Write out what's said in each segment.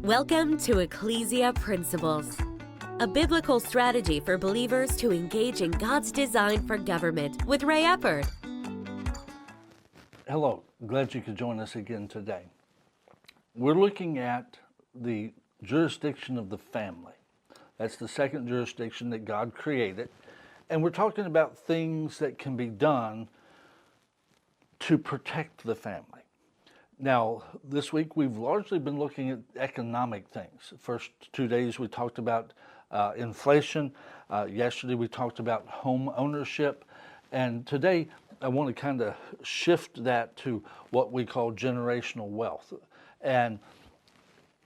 Welcome to Ecclesia Principles, a biblical strategy for believers to engage in God's design for government with Ray Eppard. Hello, glad you could join us again today. We're looking at the jurisdiction of the family. That's the second jurisdiction that God created. And we're talking about things that can be done to protect the family. Now, this week we've largely been looking at economic things. First 2 days we talked about inflation. Yesterday we talked about home ownership. And today I want to kind of shift that to what we call generational wealth. And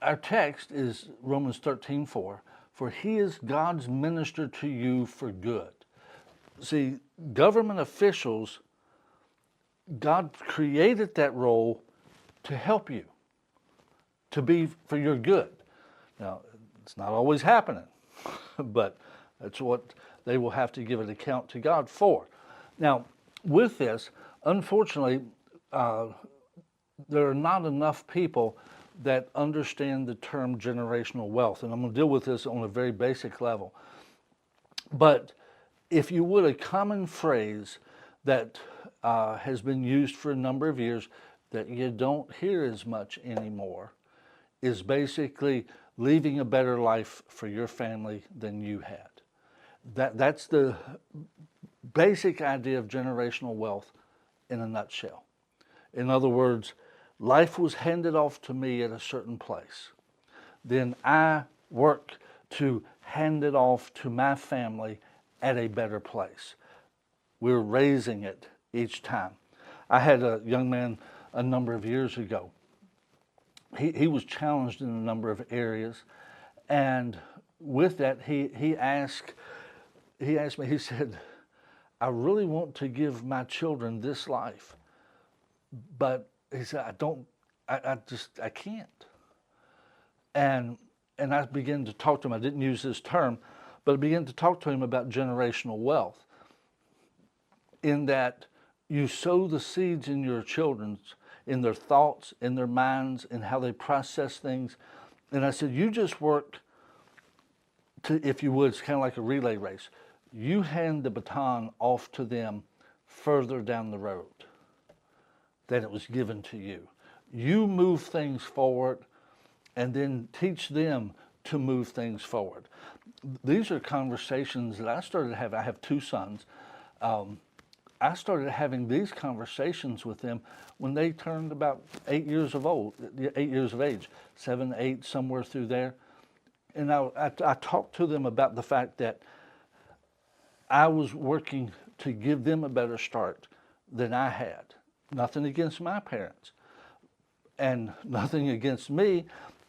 our text is Romans 13:4. For he is God's minister to you for good. See, government officials, God created that role to help you, to be for your good. Now, it's not always happening, but that's what they will have to give an account to God for. Now, with this, unfortunately, there are not enough people that understand the term generational wealth, and I'm going to deal with this on a very basic level. But if you would, a common phrase that has been used for a number of years that you don't hear as much anymore is basically leaving a better life for your family than you had. That's the basic idea of generational wealth in a nutshell. In other words, life was handed off to me at a certain place. Then I work to hand it off to my family at a better place. We're raising it each time. I had a young man a number of years ago. He was challenged in a number of areas, and with that he asked me, he said, I really want to give my children this life, but he said, I can't. And I began to talk to him. I didn't use this term, but I began to talk to him about generational wealth, in that you sow the seeds in your children's, in their thoughts, in their minds, in how they process things. And I said, you just work to, if you would, it's kind of like a relay race. You hand the baton off to them further down the road than it was given to you. You move things forward and then teach them to move things forward. These are conversations that I started to have. I have two sons. I started having these conversations with them when they turned about 8 years of age, 7, 8, somewhere through there. And I talked to them about the fact that I was working to give them a better start than I had. Nothing against my parents and nothing against me,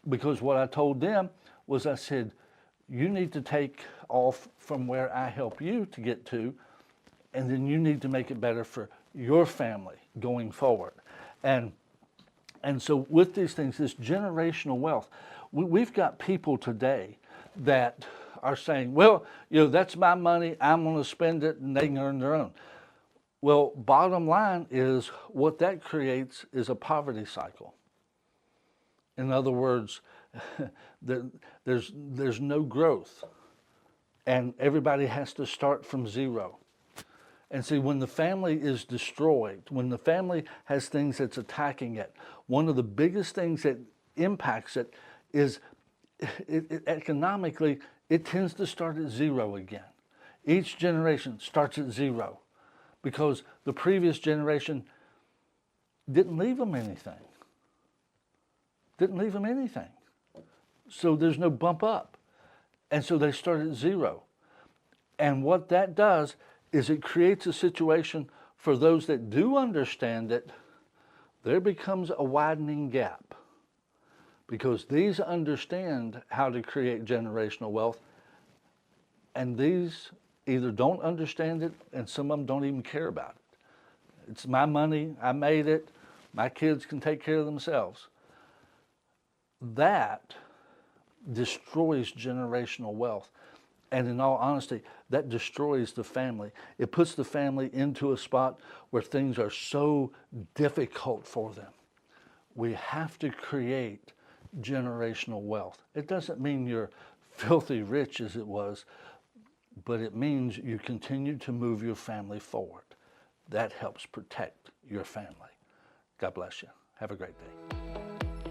because what I told them was, I said, you need to take off from where I help you to get to, and then you need to make it better for your family going forward. And so with these things, this generational wealth, we've got people today that are saying, well, that's my money, I'm going to spend it, and they can earn their own. Well, bottom line is, what that creates is a poverty cycle. In other words, there's no growth, and everybody has to start from zero. And see, when the family is destroyed, when the family has things that's attacking it, one of the biggest things that impacts it is economically, it tends to start at zero again. Each generation starts at zero because the previous generation didn't leave them anything. So there's no bump up. And so they start at zero. And what that does is it creates a situation for those that do understand it. There becomes a widening gap, because these understand how to create generational wealth, and these either don't understand it, and some of them don't even care about it. It's my money, I made it, my kids can take care of themselves. That destroys generational wealth. And in all honesty, that destroys the family. It puts the family into a spot where things are so difficult for them. We have to create generational wealth. It doesn't mean you're filthy rich as it was, but it means you continue to move your family forward. That helps protect your family. God bless you. Have a great day.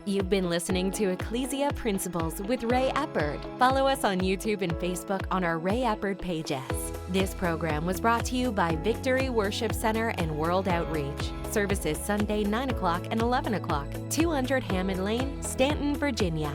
You've been listening to Ecclesia Principles with Ray Eppard. Follow us on YouTube and Facebook on our Ray Eppard pages. This program was brought to you by Victory Worship Center and World Outreach. Services Sunday 9 o'clock and 11 o'clock, 200 Hammond Lane, Stanton, Virginia.